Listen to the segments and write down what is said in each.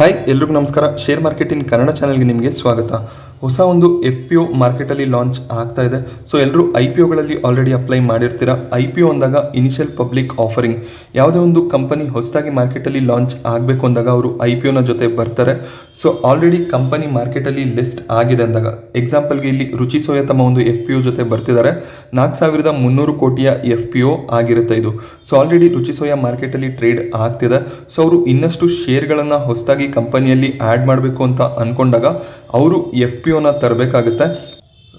Hi ಎಲ್ರಿಗೂ ನಮಸ್ಕಾರ. Share market in Kannada ಚಾನಲ್ಗೆ ನಿಮಗೆ ಸ್ವಾಗತ. ಹೊಸ ಒಂದು FPO ಮಾರ್ಕೆಟಲ್ಲಿ ಲಾಂಚ್ ಆಗ್ತಾ ಇದೆ. ಸೊ ಎಲ್ಲರೂ IPOಗಳಲ್ಲಿ ಆಲ್ರೆಡಿ ಅಪ್ಲೈ ಮಾಡಿರ್ತೀರಾ. IPO ಅಂದಾಗ ಇನಿಷಿಯಲ್ ಪಬ್ಲಿಕ್ ಆಫರಿಂಗ್. ಯಾವುದೇ ಒಂದು ಕಂಪನಿ ಹೊಸದಾಗಿ ಮಾರ್ಕೆಟಲ್ಲಿ ಲಾಂಚ್ ಆಗಬೇಕು ಅಂದಾಗ ಅವರು IPOನ ಜೊತೆ ಬರ್ತಾರೆ. ಸೊ ಆಲ್ರೆಡಿ ಕಂಪನಿ ಮಾರ್ಕೆಟಲ್ಲಿ ಲಿಸ್ಟ್ ಆಗಿದೆ ಅಂದಾಗ, ಎಕ್ಸಾಂಪಲ್ಗೆ ಇಲ್ಲಿ ರುಚಿ ಸೋಯಾ ತಮ್ಮ ಒಂದು FPO ಜೊತೆ ಬರ್ತಿದ್ದಾರೆ. 4,300 ಕೋಟಿಯ FPO ಆಗಿರುತ್ತೆ ಇದು. ಸೊ ಆಲ್ರೆಡಿ ರುಚಿ ಸೋಯಾ ಮಾರ್ಕೆಟಲ್ಲಿ ಟ್ರೇಡ್ ಆಗ್ತಿದೆ. ಸೊ ಅವರು ಇನ್ನಷ್ಟು ಶೇರ್ಗಳನ್ನು ಹೊಸದಾಗಿ ಕಂಪನಿಯಲ್ಲಿ ಆ್ಯಡ್ ಮಾಡಬೇಕು ಅಂತ ಅಂದ್ಕೊಂಡಾಗ ಅವರು FPOನ ತರಬೇಕಾಗುತ್ತೆ.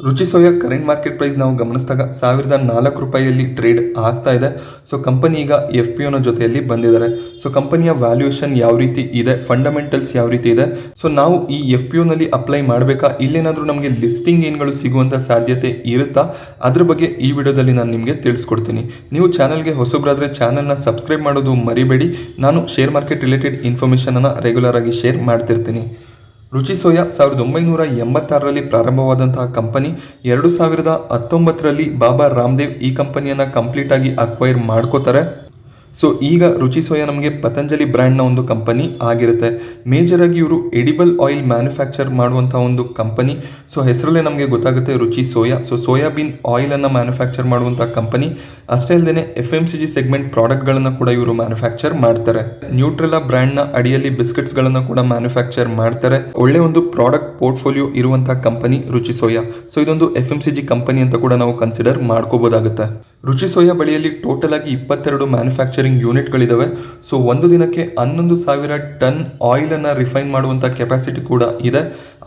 ರುಚಿ ಸೋಯಾ ಕರೆಂಟ್ ಮಾರ್ಕೆಟ್ ಪ್ರೈಸ್ ನಾವು ಗಮನಿಸಿದಾಗ 1,004 ರೂಪಾಯಿಯಲ್ಲಿ ಟ್ರೇಡ್ ಆಗ್ತಾ ಇದೆ. ಸೊ ಕಂಪನಿ ಈಗ FPOನ ಜೊತೆಯಲ್ಲಿ ಬಂದಿದ್ದಾರೆ. ಸೊ ಕಂಪನಿಯ ವ್ಯಾಲ್ಯೂಯೇಷನ್ ಯಾವ ರೀತಿ ಇದೆ, ಫಂಡಮೆಂಟಲ್ಸ್ ಯಾವ ರೀತಿ ಇದೆ, ಸೊ ನಾವು ಈ FPOನಲ್ಲಿ ಅಪ್ಲೈ ಮಾಡಬೇಕಾ, ಇಲ್ಲೇನಾದರೂ ನಮಗೆ ಲಿಸ್ಟಿಂಗ್ ಏನ್ಗಳು ಸಿಗುವಂಥ ಸಾಧ್ಯತೆ ಇರುತ್ತಾ, ಅದ್ರ ಬಗ್ಗೆ ಈ ವಿಡಿಯೋದಲ್ಲಿ ನಾನು ನಿಮಗೆ ತಿಳಿಸ್ಕೊಡ್ತೀನಿ. ನೀವು ಚಾನಲ್ಗೆ ಹೊಸಬ್ರಾದರೆ ಚಾನಲ್ನ ಸಬ್ಸ್ಕ್ರೈಬ್ ಮಾಡೋದು ಮರಿಬೇಡಿ. ನಾನು ಶೇರ್ ಮಾರ್ಕೆಟ್ ರಿಲೇಟೆಡ್ ಇನ್ಫಾರ್ಮೇಷನನ್ನು ರೆಗ್ಯುಲರ್ ಆಗಿ ಶೇರ್ ಮಾಡ್ತಿರ್ತೀನಿ. ರುಚಿ ಸೋಯಾ 1986ರಲ್ಲಿ ಪ್ರಾರಂಭವಾದಂತಹ ಕಂಪನಿ 2019ರಲ್ಲಿ ಬಾಬಾ ರಾಮದೇವ್ ಈ ಕಂಪನಿಯನ್ನು ಕಂಪ್ಲೀಟ್ ಆಗಿ ಅಕ್ವೈರ್ ಮಾಡ್ಕೋತಾರೆ. ಸೊ ಈಗ ರುಚಿ ಸೋಯಾ ನಮಗೆ ಪತಂಜಲಿ ಬ್ರ್ಯಾಂಡ್ನ ಒಂದು ಕಂಪನಿ ಆಗಿರುತ್ತೆ. ಮೇಜರಾಗಿ ಇವರು ಎಡಿಬಲ್ ಆಯಿಲ್ ಮ್ಯಾನುಫ್ಯಾಕ್ಚರ್ ಮಾಡುವಂಥ ಒಂದು ಕಂಪನಿ. ಸೊ ಹೆಸರಲ್ಲೇ ನಮಗೆ ಗೊತ್ತಾಗುತ್ತೆ ರುಚಿ ಸೋಯಾ. ಸೊ ಸೋಯಾಬೀನ್ ಆಯಿಲನ್ನು ಮ್ಯಾನುಫ್ಯಾಕ್ಚರ್ ಮಾಡುವಂಥ ಕಂಪನಿ. ಅಷ್ಟೇ ಅಲ್ಲದೆ FMCG ಸೆಗ್ಮೆಂಟ್ ಪ್ರಾಡಕ್ಟ್ಗಳನ್ನು ಕೂಡ ಇವರು ಮ್ಯಾನುಫ್ಯಾಕ್ಚರ್ ಮಾಡ್ತಾರೆ. ನ್ಯೂಟ್ರೆಲಾ ಬ್ರ್ಯಾಂಡ್ನ ಅಡಿಯಲ್ಲಿ ಬಿಸ್ಕೆಟ್ಸ್ಗಳನ್ನು ಕೂಡ ಮ್ಯಾನುಫ್ಯಾಕ್ಚರ್ ಮಾಡ್ತಾರೆ. ಒಳ್ಳೆ ಒಂದು ಪ್ರಾಡಕ್ಟ್ ಪೋರ್ಟ್ಫೋಲಿಯೋ ಇರುವಂತಹ ಕಂಪನಿ ರುಚಿ ಸೋಯಾ. ಸೊ ಇದೊಂದು FMCG ಕಂಪನಿ ಅಂತ ಕೂಡ ನಾವು ಕನ್ಸಿಡರ್ ಮಾಡ್ಕೋಬಹುದಾಗುತ್ತೆ. ರುಚಿ ಸೋಯಾ ಬಳಿಯಲ್ಲಿ ಟೋಟಲ್ ಆಗಿ 22 ಮ್ಯಾನುಫ್ಯಾಕ್ಚರಿಂಗ್ ಯೂನಿಟ್ಗಳಿದ್ದಾವೆ. ಸೊ ಒಂದು ದಿನಕ್ಕೆ 11,000 ಟನ್ ಆಯಿಲನ್ನು ರಿಫೈನ್ ಮಾಡುವಂಥ ಕೆಪಾಸಿಟಿ ಕೂಡ ಇದೆ.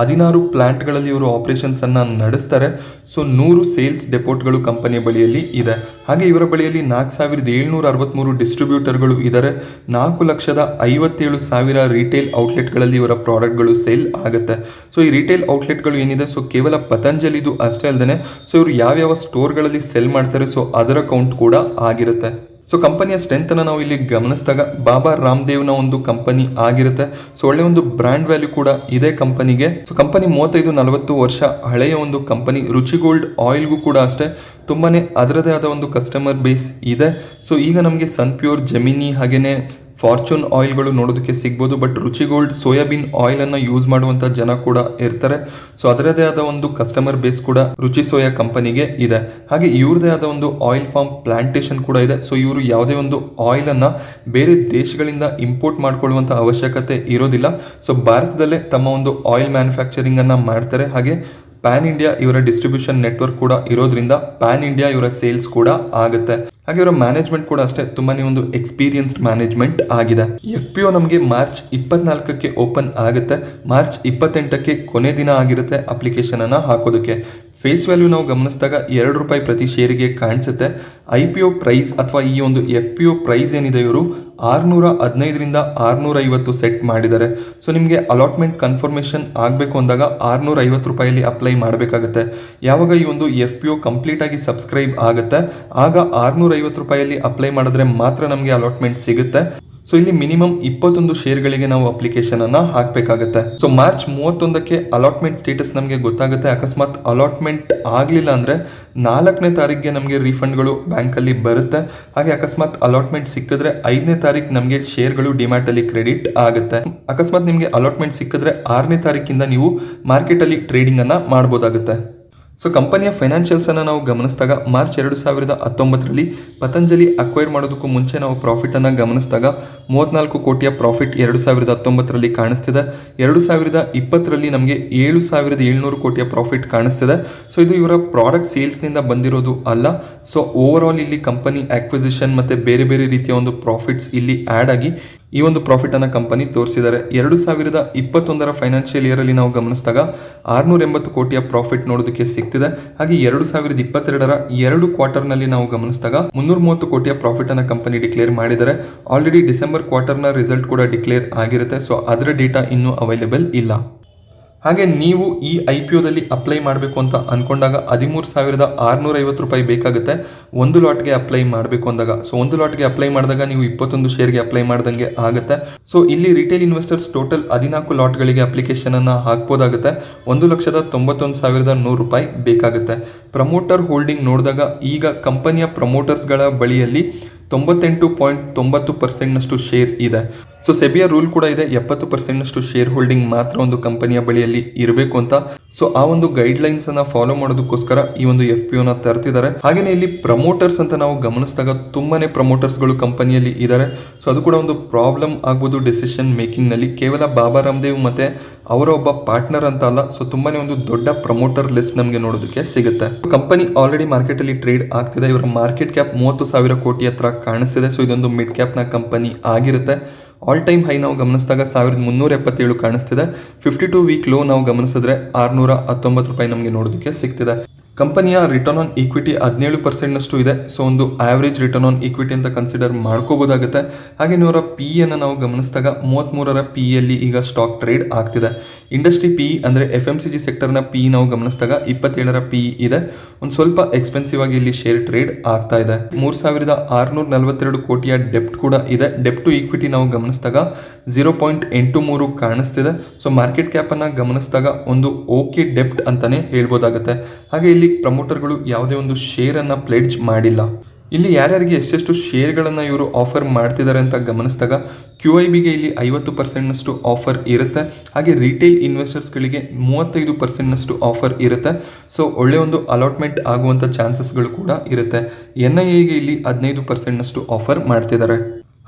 16 ಪ್ಲಾಂಟ್ಗಳಲ್ಲಿ ಇವರು ಆಪರೇಷನ್ಸ್ ಅನ್ನು ನಡೆಸ್ತಾರೆ. ಸೊ 100 ಸೇಲ್ಸ್ ಡೆಪೋಟ್ಗಳು ಕಂಪನಿಯ ಬಳಿಯಲ್ಲಿ ಇದೆ. ಹಾಗೆ ಇವರ ಬಳಿಯಲ್ಲಿ 4,763 ಡಿಸ್ಟ್ರಿಬ್ಯೂಟರ್ಗಳು ಇದ್ದಾರೆ. 4,57,000 ರಿಟೇಲ್ ಔಟ್ಲೆಟ್ಗಳಲ್ಲಿ ಇವರ ಪ್ರಾಡಕ್ಟ್ಗಳು ಸೇಲ್ ಆಗುತ್ತೆ. ಸೊ ಈ ರಿಟೇಲ್ ಔಟ್ಲೆಟ್ಗಳು ಏನಿದೆ, ಸೊ ಕೇವಲ ಪತಂಜಲಿದು ಅಷ್ಟೇ ಅಲ್ಲದೆ ಸೊ ಇವರು ಯಾವ್ಯಾವ ಸ್ಟೋರ್ಗಳಲ್ಲಿ ಸೆಲ್ ಮಾಡ್ತಾರೆ, ಸೊ ಅದರ ಕೌಂಟ್ ಕೂಡ ಆಗಿರುತ್ತೆ. ಸೊ ಕಂಪನಿಯ ಸ್ಟ್ರೆಂತ್ ಅನ್ನು ನಾವು ಇಲ್ಲಿ ಗಮನಿಸಿದಾಗ ಬಾಬಾ ರಾಮದೇವ್ನ ಒಂದು ಕಂಪನಿ ಆಗಿರುತ್ತೆ. ಸೊ ಒಳ್ಳೆ ಒಂದು ಬ್ರ್ಯಾಂಡ್ ವ್ಯಾಲ್ಯೂ ಕೂಡ ಇದೆ ಕಂಪನಿಗೆ. ಸೊ ಕಂಪನಿ 35-40 ವರ್ಷ ಹಳೆಯ ಒಂದು ಕಂಪನಿ. ರುಚಿ ಗೋಲ್ಡ್ ಆಯಿಲ್ಗೂ ಕೂಡ ಅಷ್ಟೇ ತುಂಬಾನೇ ಅದರದೇ ಆದ ಒಂದು ಕಸ್ಟಮರ್ ಬೇಸ್ ಇದೆ. ಸೊ ಈಗ ನಮಗೆ ಸನ್ ಪ್ಯೂರ್, ಜೆಮಿನಿ ಹಾಗೇನೆ ಫಾರ್ಚೂನ್ ಆಯಿಲ್ಗಳು ನೋಡೋದಕ್ಕೆ ಸಿಗ್ಬೋದು. ಬಟ್ ರುಚಿ ಗೋಲ್ಡ್ ಸೋಯಾಬೀನ್ ಆಯಿಲನ್ನು ಯೂಸ್ ಮಾಡುವಂಥ ಜನ ಕೂಡ ಇರ್ತಾರೆ. ಸೊ ಅದರದೇ ಆದ ಒಂದು ಕಸ್ಟಮರ್ ಬೇಸ್ ಕೂಡ ರುಚಿ ಸೋಯಾ ಕಂಪನಿಗೆ ಇದೆ. ಹಾಗೆ ಇವ್ರದೇ ಆದ ಒಂದು ಆಯಿಲ್ ಫಾರ್ಮ್ ಪ್ಲಾಂಟೇಶನ್ ಕೂಡ ಇದೆ. ಸೊ ಇವರು ಯಾವುದೇ ಒಂದು ಆಯಿಲನ್ನು ಬೇರೆ ದೇಶಗಳಿಂದ ಇಂಪೋರ್ಟ್ ಮಾಡ್ಕೊಳ್ಳುವಂಥ ಅವಶ್ಯಕತೆ ಇರೋದಿಲ್ಲ. ಸೊ ಭಾರತದಲ್ಲೇ ತಮ್ಮ ಒಂದು ಆಯಿಲ್ ಮ್ಯಾನುಫ್ಯಾಕ್ಚರಿಂಗನ್ನು ಮಾಡ್ತಾರೆ. ಹಾಗೆ ಪ್ಯಾನ್ ಇಂಡಿಯಾ ಇವರ ಡಿಸ್ಟ್ರಿಬ್ಯೂಷನ್ ನೆಟ್ವರ್ಕ್ ಕೂಡ ಇರೋದ್ರಿಂದ ಪ್ಯಾನ್ ಇಂಡಿಯಾ ಇವರ ಸೇಲ್ಸ್ ಕೂಡ ಆಗುತ್ತೆ. ಹಾಗೆ ಇವರ ಮ್ಯಾನೇಜ್ಮೆಂಟ್ ಕೂಡ ಅಷ್ಟೇ ತುಂಬಾನೇ ಒಂದು ಎಕ್ಸ್ಪೀರಿಯನ್ಸ್ಡ್ ಮ್ಯಾನೇಜ್ಮೆಂಟ್ ಆಗಿದೆ. FPO ನಮಗೆ ಮಾರ್ಚ್ 24ಕ್ಕೆ ಓಪನ್ ಆಗುತ್ತೆ. ಮಾರ್ಚ್ 28ಕ್ಕೆ ಕೊನೆ ದಿನ ಆಗಿರುತ್ತೆ ಅಪ್ಲಿಕೇಶನ್ ಅನ್ನ ಹಾಕೋದಕ್ಕೆ. ಫೇಸ್ ವ್ಯಾಲ್ಯೂ ನಾವು ಗಮನಿಸಿದಾಗ ₹2 ಪ್ರತಿ ಶೇರಿಗೆ ಕಾಣಿಸುತ್ತೆ. IPO ಪ್ರೈಸ್ ಅಥವಾ ಈ ಒಂದು FPO ಪ್ರೈಸ್ ಏನಿದೆ ಇವರು 615ರಿಂದ 650 ಸೆಟ್ ಮಾಡಿದ್ದಾರೆ. ಸೊ ನಿಮಗೆ ಅಲಾಟ್ಮೆಂಟ್ ಕನ್ಫರ್ಮೇಷನ್ ಆಗಬೇಕು ಅಂದಾಗ ₹650 ಅಪ್ಲೈ ಮಾಡಬೇಕಾಗುತ್ತೆ. ಯಾವಾಗ ಈ ಒಂದು FPO ಕಂಪ್ಲೀಟ್ ಆಗಿ ಸಬ್ಸ್ಕ್ರೈಬ್ ಆಗುತ್ತೆ ಆಗ ₹650 ಅಪ್ಲೈ ಮಾಡಿದ್ರೆ ಮಾತ್ರ ನಮಗೆ ಅಲಾಟ್ಮೆಂಟ್ ಸಿಗುತ್ತೆ. ಸೊ ಇಲ್ಲಿ ಮಿನಿಮಮ್ 21 ಶೇರ್ಗಳಿಗೆ ನಾವು ಅಪ್ಲಿಕೇಶನ್ ಅನ್ನ ಹಾಕಬೇಕಾಗುತ್ತೆ. ಸೊ ಮಾರ್ಚ್ 31ಕ್ಕೆ ಅಲಾಟ್ಮೆಂಟ್ ಸ್ಟೇಟಸ್ ನಮಗೆ ಗೊತ್ತಾಗುತ್ತೆ. ಅಕಸ್ಮಾತ್ ಅಲಾಟ್ಮೆಂಟ್ ಆಗಲಿಲ್ಲ ಅಂದ್ರೆ 4ನೇ ತಾರೀಕಿಗೆ ನಮಗೆ ರೀಫಂಡ್ಗಳು ಬ್ಯಾಂಕಲ್ಲಿ ಬರುತ್ತೆ. ಹಾಗೆ ಅಕಸ್ಮಾತ್ ಅಲಾಟ್ಮೆಂಟ್ ಸಿಕ್ಕಿದ್ರೆ 5ನೇ ತಾರೀಕು ನಮಗೆ ಶೇರ್ಗಳು ಡಿಮ್ಯಾಟ್ ಅಲ್ಲಿ ಕ್ರೆಡಿಟ್ ಆಗುತ್ತೆ. ಅಕಸ್ಮಾತ್ ನಿಮಗೆ ಅಲಾಟ್ಮೆಂಟ್ ಸಿಕ್ಕಿದ್ರೆ 6ನೇ ತಾರೀಕಿಂದ ನೀವು ಮಾರ್ಕೆಟ್ ಅಲ್ಲಿ ಟ್ರೇಡಿಂಗ್ ಅನ್ನ ಮಾಡಬಹುದಾಗುತ್ತೆ. ಸೊ ಕಂಪನಿಯ ಫೈನಾನ್ಷಿಯಲ್ಸ್ ಅನ್ನು ನಾವು ಗಮನಿಸಿದಾಗ ಮಾರ್ಚ್ 2019ರಲ್ಲಿ ಪತಂಜಲಿ ಅಕ್ವೈರ್ ಮಾಡೋದಕ್ಕೂ ಮುಂಚೆ ನಾವು ಪ್ರಾಫಿಟ್ ಅನ್ನು ಗಮನಿಸಿದಾಗ 34 ಕೋಟಿಯ ಪ್ರಾಫಿಟ್ 2019ರಲ್ಲಿ ಕಾಣಿಸ್ತಿದೆ. 2020ರಲ್ಲಿ ನಮಗೆ 7,700 ಕೋಟಿಯ ಪ್ರಾಫಿಟ್ ಕಾಣಿಸ್ತಿದೆ. ಸೊ ಇದು ಇವರ ಪ್ರಾಡಕ್ಟ್ ಸೇಲ್ಸ್ನಿಂದ ಬಂದಿರೋದು ಅಲ್ಲ. ಸೊ ಓವರ್ ಆಲ್ ಇಲ್ಲಿ ಕಂಪನಿ ಆಕ್ವಿಸಿಷನ್ ಮತ್ತೆ ಬೇರೆ ಬೇರೆ ರೀತಿಯ ಒಂದು ಪ್ರಾಫಿಟ್ಸ್ ಇಲ್ಲಿ ಆ್ಯಡ್ ಆಗಿ ಈ ಒಂದು ಪ್ರಾಫಿಟ್ ಅನ್ನ ಕಂಪನಿ ತೋರಿಸಿದ್ದಾರೆ. 2021ರ ಫೈನಾನ್ಷಿಯಲ್ ಇಯರ್ ಅಲ್ಲಿ ನಾವು ಗಮನಿಸಿದಾಗ 680 ಕೋಟಿಯ ಪ್ರಾಫಿಟ್ ನೋಡೋದಕ್ಕೆ ಸಿಗ್ತಿದೆ. ಹಾಗೆ 2022ರ 2 ಕ್ವಾರ್ಟರ್ನಲ್ಲಿ ನಾವು ಗಮನಿಸಿದಾಗ 330 ಕೋಟಿಯ ಪ್ರಾಫಿಟ್ ಅನ್ನ ಕಂಪನಿ ಡಿಕ್ಲೇರ್ ಮಾಡಿದ್ದಾರೆ. ಆಲ್ರೆಡಿ ಡಿಸೆಂಬರ್ ಕ್ವಾರ್ಟರ್ನ ರಿಸಲ್ಟ್ ಕೂಡ ಡಿಕ್ಲೇರ್ ಆಗಿರುತ್ತೆ. ಸೊ ಅದರ ಡೇಟಾ ಇನ್ನೂ ಅವೈಲೇಬಲ್ ಇಲ್ಲ. ಹಾಗೆ ನೀವು ಈ IPOದಲ್ಲಿ ಅಪ್ಲೈ ಮಾಡಬೇಕು ಅಂತ ಅನ್ಕೊಂಡಾಗ ₹13,650 ಬೇಕಾಗುತ್ತೆ ಒಂದು ಲಾಟ್ಗೆ ಅಪ್ಲೈ ಮಾಡಬೇಕು ಅಂದಾಗ. ಸೊ ಒಂದು ಲಾಟ್ಗೆ ಅಪ್ಲೈ ಮಾಡಿದಾಗ ನೀವು 21 ಶೇರ್ಗೆ ಅಪ್ಲೈ ಮಾಡ್ದಂಗೆ ಆಗುತ್ತೆ. ಸೊ ಇಲ್ಲಿ ರಿಟೇಲ್ ಇನ್ವೆಸ್ಟರ್ಸ್ ಟೋಟಲ್ 14 ಲಾಟ್ಗಳಿಗೆ ಅಪ್ಲಿಕೇಶನ್ ಅನ್ನ ಹಾಕ್ಬೋದಾಗುತ್ತೆ. ₹1,91,100 ಬೇಕಾಗುತ್ತೆ. ಪ್ರಮೋಟರ್ ಹೋಲ್ಡಿಂಗ್ ನೋಡಿದಾಗ ಈಗ ಕಂಪನಿಯ ಪ್ರಮೋಟರ್ಸ್ಗಳ ಬಳಿಯಲ್ಲಿ 98.90% ಶೇರ್ ಇದೆ. ಸೊ ಸೆಬಿಯ ರೂಲ್ ಕೂಡ ಇದೆ 70% ಶೇರ್ ಹೋಲ್ಡಿಂಗ್ ಮಾತ್ರ ಒಂದು ಕಂಪನಿಯ ಬಳಿಯಲ್ಲಿ ಇರಬೇಕು ಅಂತ. ಸೊ ಆ ಒಂದು ಗೈಡ್ ಲೈನ್ಸ್ ಅನ್ನ ಫಾಲೋ ಮಾಡೋದಕ್ಕೋಸ್ಕರ ಈ ಒಂದು FPO ನ ತರ್ತಿದ್ದಾರೆ. ಹಾಗೇನೆ ಇಲ್ಲಿ ಪ್ರಮೋಟರ್ಸ್ ಅಂತ ನಾವು ಗಮನಿಸಿದಾಗ ತುಂಬಾನೇ ಪ್ರಮೋಟರ್ಸ್ ಗಳು ಕಂಪನಿಯಲ್ಲಿ ಇದ್ದಾರೆ. ಸೊ ಅದು ಕೂಡ ಒಂದು ಪ್ರಾಬ್ಲಮ್ ಆಗ್ಬೋದು ಡಿಸಿಷನ್ ಮೇಕಿಂಗ್ ನಲ್ಲಿ. ಕೇವಲ ಬಾಬಾ ರಾಮದೇವ್ ಮತ್ತೆ ಅವರ ಒಬ್ಬ ಪಾರ್ಟ್ನರ್ ಅಂತ ಅಲ್ಲ, ಸೊ ತುಂಬಾನೇ ಒಂದು ದೊಡ್ಡ ಪ್ರಮೋಟರ್ ಲಿಸ್ಟ್ ನಮಗೆ ನೋಡೋದಕ್ಕೆ ಸಿಗುತ್ತೆ. ಕಂಪನಿ ಆಲ್ರೆಡಿ ಮಾರ್ಕೆಟ್ ಅಲ್ಲಿ ಟ್ರೇಡ್ ಆಗ್ತಿದೆ. ಇವರ ಮಾರ್ಕೆಟ್ ಕ್ಯಾಪ್ 30,000 ಕೋಟಿ ಹತ್ರ ಕಾಣಿಸ್ತಿದೆ. ಸೊ ಇದೊಂದು ಮಿಡ್ ಕ್ಯಾಪ್ ನ ಕಂಪನಿ ಆಗಿರುತ್ತೆ. ಆಲ್ ಟೈಮ್ ಹೈ ನಾವು ಗಮನಿಸಿದಾಗ 1377 ಕಾಣಿಸ್ತಿದೆ. 52 ವೀಕ್ ಲೋ ನಾವು ಗಮನಿಸಿದ್ರೆ 619 ರೂಪಾಯಿ ನಮಗೆ ನೋಡೋದಕ್ಕೆ ಸಿಗ್ತಿದೆ. ಕಂಪನಿಯ ರಿಟರ್ನ್ ಆನ್ ಈಕ್ವಿಟಿ 17% ಇದೆ. ಸೊ ಒಂದು ಆವರೇಜ್ ರಿಟರ್ನ್ ಆನ್ ಈಕ್ವಿಟಿ ಅಂತ ಕನ್ಸಿಡರ್ ಮಾಡ್ಕೋಬಹುದಾಗುತ್ತೆ. ಹಾಗೆ ಇವರ PE ಅನ್ನು ನಾವು ಗಮನಿಸಿದಾಗ 33ರ PE ಅಲ್ಲಿ ಈಗ ಸ್ಟಾಕ್ ಟ್ರೇಡ್ ಆಗ್ತಿದೆ. ಇಂಡಸ್ಟ್ರಿ PE ಅಂದ್ರೆ FMCG ಸೆಕ್ಟರ್ನ PE ನಾವು ಗಮನಿಸಿದಾಗ 27ರ PE ಇದೆ. ಒಂದು ಸ್ವಲ್ಪ ಎಕ್ಸ್ಪೆನ್ಸಿವ್ ಆಗಿ ಇಲ್ಲಿ ಶೇರ್ ಟ್ರೇಡ್ ಆಗ್ತಾ ಇದೆ. 3642 ಕೋಟಿಯ ಡೆಪ್ಟ್ ಕೂಡ ಇದೆ. ಡೆಪ್ಟ್ ಟು ಈಕ್ವಿಟಿ ನಾವು ಗಮನಿಸಿದಾಗ 0.83 ಕಾಣಿಸ್ತಿದೆ. ಸೊ ಮಾರ್ಕೆಟ್ ಕ್ಯಾಪ್ ಅನ್ನ ಗಮನಿಸಿದಾಗ ಒಂದು ಓಕೆ ಡೆಪ್ಟ್ ಅಂತಾನೆ ಹೇಳ್ಬೋದಾಗುತ್ತೆ. ಹಾಗೆ ಇಲ್ಲಿ ಪ್ರಮೋಟರ್ಗಳು ಯಾವುದೇ ಒಂದು ಶೇರ್ ಅನ್ನ ಪ್ಲೆಡ್ಜ್ ಮಾಡಿಲ್ಲ. ಇಲ್ಲಿ ಯಾರ್ಯಾರಿಗೆ ಎಷ್ಟೆಷ್ಟು ಶೇರ್ಗಳನ್ನು ಇವರು ಆಫರ್ ಮಾಡ್ತಿದ್ದಾರೆ ಅಂತ ಗಮನಿಸಿದಾಗ QIBಗೆ ಇಲ್ಲಿ 50%ನಷ್ಟು ಆಫರ್ ಇರುತ್ತೆ. ಹಾಗೆ ರಿಟೇಲ್ ಇನ್ವೆಸ್ಟರ್ಸ್ಗಳಿಗೆ 35%ನಷ್ಟು ಆಫರ್ ಇರುತ್ತೆ. ಸೊ ಒಳ್ಳೆ ಒಂದು ಅಲಾಟ್ಮೆಂಟ್ ಆಗುವಂಥ ಚಾನ್ಸಸ್ಗಳು ಕೂಡ ಇರುತ್ತೆ. NIAಗೆ ಇಲ್ಲಿ 15%ನಷ್ಟು ಆಫರ್ ಮಾಡ್ತಿದ್ದಾರೆ.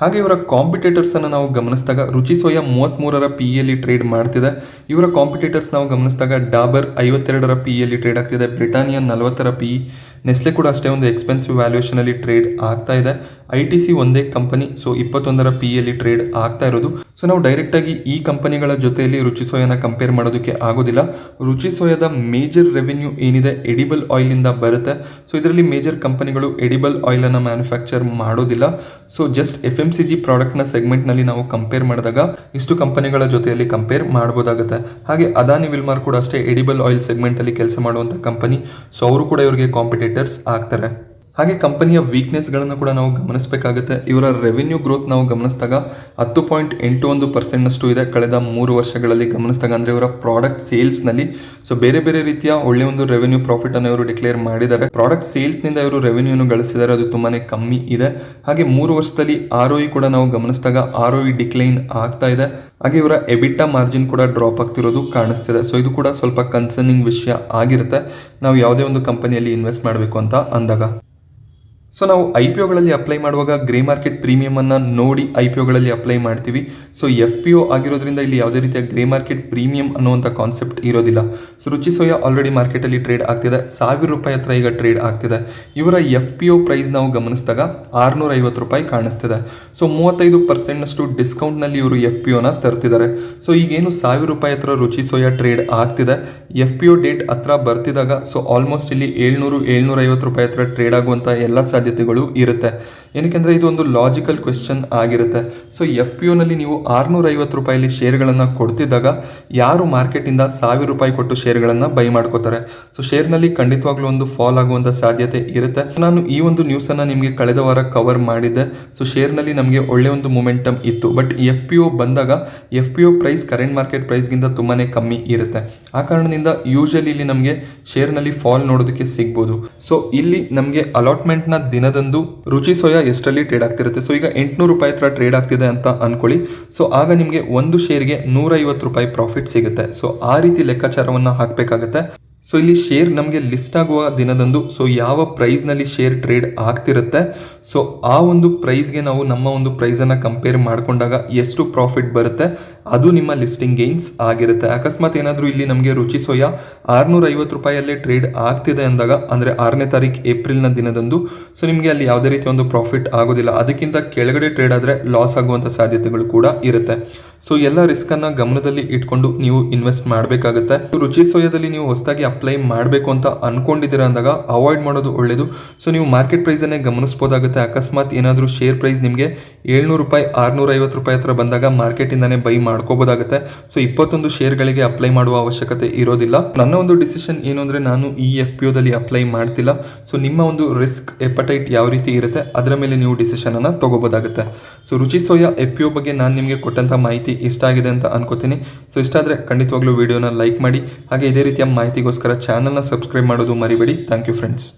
ಹಾಗೆ ಇವರ ಕಾಂಪಿಟೇಟರ್ಸ್ ಅನ್ನು ನಾವು ಗಮನಿಸಿದಾಗ ರುಚಿ ಸೋಯಾ 33ರ PE ಅಲ್ಲಿ ಟ್ರೇಡ್ ಮಾಡ್ತಿದೆ. ಇವರ ಕಾಂಪಿಟೇಟರ್ಸ್ ನಾವು ಗಮನಿಸಿದಾಗ ಡಾಬರ್ 52ರ PE ಅಲ್ಲಿ ಟ್ರೇಡ್ ಆಗ್ತಿದೆ. ಬ್ರಿಟಾನಿಯಾ 40ರ PE. ನೆಸ್ಲೆ ಕೂಡ ಅಷ್ಟೇ ಒಂದು ಎಕ್ಸ್ಪೆನ್ಸಿವ್ ವ್ಯಾಲ್ಯೂಯೇಷನ್ ಅಲ್ಲಿ ಟ್ರೇಡ್ ಆಗ್ತಾ ಇದೆ. ITC ಒಂದೇ ಕಂಪನಿ. ಸೊ 21ರ PE ಅಲ್ಲಿ ಟ್ರೇಡ್ ಆಗ್ತಾ ಇರೋದು. ಸೊ ನಾವು ಡೈರೆಕ್ಟ್ ಆಗಿ ಈ ಕಂಪನಿಗಳ ಜೊತೆಯಲ್ಲಿ ರುಚಿ ಸೋಯಾನ ಕಂಪೇರ್ ಮಾಡೋದಕ್ಕೆ ಆಗೋದಿಲ್ಲ. ರುಚಿ ಸೋಯಾದ ಮೇಜರ್ ರೆವೆನ್ಯೂ ಏನಿದೆ ಎಡಿಬಲ್ ಆಯಿಲ್ ಇಂದ ಬರುತ್ತೆ. ಸೊ ಇದರಲ್ಲಿ ಮೇಜರ್ ಕಂಪನಿಗಳು ಎಡಿಬಲ್ ಆಯಿಲ್ ಅನ್ನ ಮ್ಯಾನುಫ್ಯಾಕ್ಚರ್ ಮಾಡೋದಿಲ್ಲ. ಸೊ ಜಸ್ಟ್ FMCG ಪ್ರಾಡಕ್ಟ್ ನ ಸೆಗ್ಮೆಂಟ್ ನಲ್ಲಿ ನಾವು ಕಂಪೇರ್ ಮಾಡಿದಾಗ ಇಷ್ಟು ಕಂಪನಿಗಳ ಜೊತೆಯಲ್ಲಿ ಕಂಪೇರ್ ಮಾಡಬಹುದಾಗುತ್ತೆ. ಹಾಗೆ ಅದಾನಿ ವಿಲ್ಮಾರ್ ಕೂಡ ಅಷ್ಟೇ ಎಡಿಬಲ್ ಆಯಿಲ್ ಸೆಗ್ಮೆಂಟ್ ಅಲ್ಲಿ ಕೆಲಸ ಮಾಡುವಂತ ಕಂಪನಿ. ಸೊ ಅವರು ಕೂಡ ಇವರಿಗೆ ಕಾಂಪಿಟೇಟರ್ಸ್ ಆಗ್ತಾರೆ. ಹಾಗೆ ಕಂಪನಿಯ ವೀಕ್ನೆಸ್ಗಳನ್ನು ಕೂಡ ನಾವು ಗಮನಿಸಬೇಕಾಗುತ್ತೆ. ಇವರ ರೆವೆನ್ಯೂ ಗ್ರೋತ್ ನಾವು ಗಮನಿಸಿದಾಗ 10.81%ನಷ್ಟು ಇದೆ ಕಳೆದ 3 ವರ್ಷಗಳಲ್ಲಿ ಗಮನಿಸಿದಾಗ. ಅಂದರೆ ಇವರ ಪ್ರಾಡಕ್ಟ್ ಸೇಲ್ಸ್ನಲ್ಲಿ ಸೊ ಬೇರೆ ಬೇರೆ ರೀತಿಯ ಒಳ್ಳೆ ಒಂದು ರೆವೆನ್ಯೂ ಪ್ರಾಫಿಟ್ ಅನ್ನು ಇವರು ಡಿಕ್ಲೇರ್ ಮಾಡಿದ್ದಾರೆ. ಪ್ರಾಡಕ್ಟ್ ಸೇಲ್ಸ್ನಿಂದ ಇವರು ರೆವೆನ್ಯೂನು ಗಳಿಸಿದ್ದಾರೆ, ಅದು ತುಂಬಾನೇ ಕಮ್ಮಿ ಇದೆ. ಹಾಗೆ 3 ವರ್ಷದಲ್ಲಿ ROE ಕೂಡ ನಾವು ಗಮನಿಸಿದಾಗ ROE ಡಿಕ್ಲೈನ್ ಆಗ್ತಾ ಇದೆ. ಹಾಗೆ ಇವರ ಎಬಿಟಾ ಮಾರ್ಜಿನ್ ಕೂಡ ಡ್ರಾಪ್ ಆಗ್ತಿರೋದು ಕಾಣಿಸ್ತಿದೆ. ಸೊ ಇದು ಕೂಡ ಸ್ವಲ್ಪ ಕನ್ಸರ್ನಿಂಗ್ ವಿಷಯ ಆಗಿರುತ್ತೆ ನಾವು ಯಾವುದೇ ಒಂದು ಕಂಪನಿಯಲ್ಲಿ ಇನ್ವೆಸ್ಟ್ ಮಾಡಬೇಕು ಅಂತ ಅಂದಾಗ. ಸೊ ನಾವು IPOಗಳಲ್ಲಿ ಅಪ್ಲೈ ಮಾಡುವಾಗ ಗ್ರೇ ಮಾರ್ಕೆಟ್ ಪ್ರೀಮಿಯಂ ಅನ್ನ ನೋಡಿ IPOಗಳಲ್ಲಿ ಅಪ್ಲೈ ಮಾಡ್ತೀವಿ. ಸೊ FPO ಆಗಿರೋದ್ರಿಂದ ಇಲ್ಲಿ ಯಾವುದೇ ರೀತಿಯ ಗ್ರೇ ಮಾರ್ಕೆಟ್ ಪ್ರೀಮಿಯಂ ಅನ್ನುವಂಥ ಕಾನ್ಸೆಪ್ಟ್ ಇರೋದಿಲ್ಲ. ಸೊ ರುಚಿ ಸೋಯಾ ಆಲ್ರೆಡಿ ಮಾರ್ಕೆಟಲ್ಲಿ ಟ್ರೇಡ್ ಆಗ್ತಿದೆ. 1000 ರೂಪಾಯಿ ಹತ್ರ ಈಗ ಟ್ರೇಡ್ ಆಗ್ತಿದೆ. ಇವರ FPO ಪ್ರೈಸ್ ನಾವು ಗಮನಿಸಿದಾಗ 650 ರೂಪಾಯಿ ಕಾಣಿಸ್ತಿದೆ. ಸೊ 35%ನಷ್ಟು ಡಿಸ್ಕೌಂಟ್ನಲ್ಲಿ ಇವರು FPOನ ತರ್ತಿದ್ದಾರೆ. ಸೊ ಈಗೇನು 1000 ರೂಪಾಯಿ ಹತ್ರ ರುಚಿ ಸೋಯಾ ಟ್ರೇಡ್ ಆಗ್ತಿದೆ, FPO ಡೇಟ್ ಹತ್ರ ಬರ್ತಿದಾಗ ಸೊ ಆಲ್ಮೋಸ್ಟ್ ಇಲ್ಲಿ 700-750 ರೂಪಾಯಿ ಹತ್ರ ಟ್ರೇಡ್ ಆಗುವಂಥ ಎಲ್ಲ ಸಾಧ್ಯತೆಗಳು ಇರುತ್ತೆ. ಏನಕ್ಕೆಂದರೆ ಇದು ಒಂದು ಲಾಜಿಕಲ್ ಕ್ವೆಶ್ಚನ್ ಆಗಿರುತ್ತೆ. ಸೊ FPOನಲ್ಲಿ ನೀವು 650 ರೂಪಾಯಿಲಿ ಶೇರ್ಗಳನ್ನು ಕೊಡ್ತಿದ್ದಾಗ ಯಾರು ಮಾರ್ಕೆಟಿಂದ 1000 ರೂಪಾಯಿ ಕೊಟ್ಟು ಶೇರ್ಗಳನ್ನು ಬೈ ಮಾಡ್ಕೋತಾರೆ. ಸೊ ಶೇರ್ನಲ್ಲಿ ಖಂಡಿತವಾಗ್ಲೂ ಒಂದು ಫಾಲ್ ಆಗುವಂಥ ಸಾಧ್ಯತೆ ಇರುತ್ತೆ. ನಾನು ಈ ಒಂದು ನ್ಯೂಸನ್ನು ನಿಮಗೆ ಕಳೆದ ವಾರ ಕವರ್ ಮಾಡಿದ್ದೆ. ಸೊ ಶೇರ್ನಲ್ಲಿ ನಮಗೆ ಒಳ್ಳೆ ಒಂದು ಮೊಮೆಂಟಮ್ ಇತ್ತು. ಬಟ್ FPO ಬಂದಾಗ FPO ಪ್ರೈಸ್ ಕರೆಂಟ್ ಮಾರ್ಕೆಟ್ ಪ್ರೈಸ್ಗಿಂತ ತುಂಬಾ ಕಮ್ಮಿ ಇರುತ್ತೆ. ಆ ಕಾರಣದಿಂದ ಯೂಶಲಿ ಇಲ್ಲಿ ನಮಗೆ ಶೇರ್ನಲ್ಲಿ ಫಾಲ್ ನೋಡೋದಕ್ಕೆ ಸಿಗ್ಬೋದು. ಸೊ ಇಲ್ಲಿ ನಮಗೆ ಅಲಾಟ್ಮೆಂಟ್ನ ದಿನದಂದು ರುಚಿ ಸೋಯಾ ಎಷ್ಟರಲ್ಲಿ ಟ್ರೇಡ್ ಆಗ್ತಿರುತ್ತೆ. ಸೊ ಈಗ 800 ರೂಪಾಯಿ ಹತ್ರ ಟ್ರೇಡ್ ಆಗ್ತಿದೆ ಅಂತ ಅನ್ಕೊಳ್ಳಿ. ಸೊ ಆಗ ನಿಮಗೆ ಒಂದು ಶೇರ್ಗೆ 150 ರೂಪಾಯಿ ಪ್ರಾಫಿಟ್ ಸಿಗುತ್ತೆ. ಸೊ ಆ ರೀತಿ ಲೆಕ್ಕಾಚಾರವನ್ನು ಹಾಕಬೇಕಾಗತ್ತೆ. ಸೊ ಇಲ್ಲಿ ಶೇರ್ ನಮಗೆ ಲಿಸ್ಟ್ ಆಗುವ ದಿನದಂದು ಸೊ ಯಾವ ಪ್ರೈಸ್ನಲ್ಲಿ ಶೇರ್ ಟ್ರೇಡ್ ಆಗ್ತಿರುತ್ತೆ ಸೊ ಆ ಒಂದು ಪ್ರೈಸ್ಗೆ ನಾವು ನಮ್ಮ ಒಂದು ಪ್ರೈಸನ್ನು ಕಂಪೇರ್ ಮಾಡಿಕೊಂಡಾಗ ಎಷ್ಟು ಪ್ರಾಫಿಟ್ ಬರುತ್ತೆ ಅದು ನಿಮ್ಮ ಲಿಸ್ಟಿಂಗ್ ಗೇನ್ಸ್ ಆಗಿರುತ್ತೆ. ಅಕಸ್ಮಾತ್ ಏನಾದರೂ ಇಲ್ಲಿ ನಮಗೆ ರುಚಿ ಸೋಯಾ 650 ರೂಪಾಯಿಯಲ್ಲೇ ಟ್ರೇಡ್ ಆಗ್ತಿದೆ ಅಂದಾಗ, ಅಂದರೆ 6ನೇ ತಾರೀಕು ಏಪ್ರಿಲ್ನ ದಿನದಂದು ಸೊ ನಿಮಗೆ ಅಲ್ಲಿ ಯಾವುದೇ ರೀತಿಯ ಒಂದು ಪ್ರಾಫಿಟ್ ಆಗೋದಿಲ್ಲ. ಅದಕ್ಕಿಂತ ಕೆಳಗಡೆ ಟ್ರೇಡ್ ಆದರೆ ಲಾಸ್ ಆಗುವಂಥ ಸಾಧ್ಯತೆಗಳು ಕೂಡ ಇರುತ್ತೆ. ಸೊ ಎಲ್ಲ ರಿಸ್ಕನ್ನು ಗಮನದಲ್ಲಿ ಇಟ್ಕೊಂಡು ನೀವು ಇನ್ವೆಸ್ಟ್ ಮಾಡಬೇಕಾಗುತ್ತೆ. ರುಚಿ ಸೋಯಾದಲ್ಲಿ ನೀವು ಹೊಸದಾಗಿ ಅಪ್ಲೈ ಮಾಡಬೇಕು ಅಂತ ಅನ್ಕೊಂಡಿದ್ದೀರಾ ಅಂದಾಗ ಅವಾಯ್ಡ್ ಮಾಡೋದು ಒಳ್ಳೆಯದು. ಸೊ ನೀವು ಮಾರ್ಕೆಟ್ ಪ್ರೈಸನ್ನೇ ಗಮನಿಸ್ಬೋದಾಗುತ್ತೆ. ಅಕಸ್ಮಾತ್ ಏನಾದರೂ ಶೇರ್ ಪ್ರೈಸ್ ನಿಮಗೆ 700 ರೂಪಾಯಿ 650 ರೂಪಾಯಿ ಹತ್ರ ಬಂದಾಗ ಮಾರ್ಕೆಟಿಂದಾನೇ ಬೈ ಮಾಡ್ಕೋಬೋದಾಗುತ್ತೆ. ಸೊ 21 ಶೇರ್ಗಳಿಗೆ ಅಪ್ಲೈ ಮಾಡುವ ಅವಶ್ಯಕತೆ ಇರೋದಿಲ್ಲ. ನನ್ನ ಒಂದು ಡಿಸಿಷನ್ ಏನು ಅಂದರೆ ನಾನು ಈ FPOದಲ್ಲಿ ಅಪ್ಲೈ ಮಾಡ್ತಿಲ್ಲ. ಸೊ ನಿಮ್ಮ ಒಂದು ರಿಸ್ಕ್ ಎಪಟೈಟ್ ಯಾವ ರೀತಿ ಇರುತ್ತೆ ಅದರ ಮೇಲೆ ನೀವು ಡಿಸಿಷನನ್ನು ತಗೋಬೋದಾಗುತ್ತೆ. ಸೊ ರುಚಿ ಸೋಯಾ FPO ಬಗ್ಗೆ ನಾನು ನಿಮಗೆ ಕೊಟ್ಟಂಥ ಮಾಹಿತಿ ಇಷ್ಟ ಆಗಿದೆ ಅಂತ ಅನ್ಕೋತೀನಿ. ಸೊ ಇಷ್ಟ ಆದರೆ ಖಂಡಿತವಾಗ್ಲೂ ವಿಡಿಯೋನ ಲೈಕ್ ಮಾಡಿ. ಹಾಗೆ ಇದೇ ರೀತಿಯ ಮಾಹಿತಿಗೋಸ್ಕರ ಚಾನಲ್ನ ಸಬ್ಸ್ಕ್ರೈಬ್ ಮಾಡೋದು ಮರಿಬೇಡಿ. Thank you friends.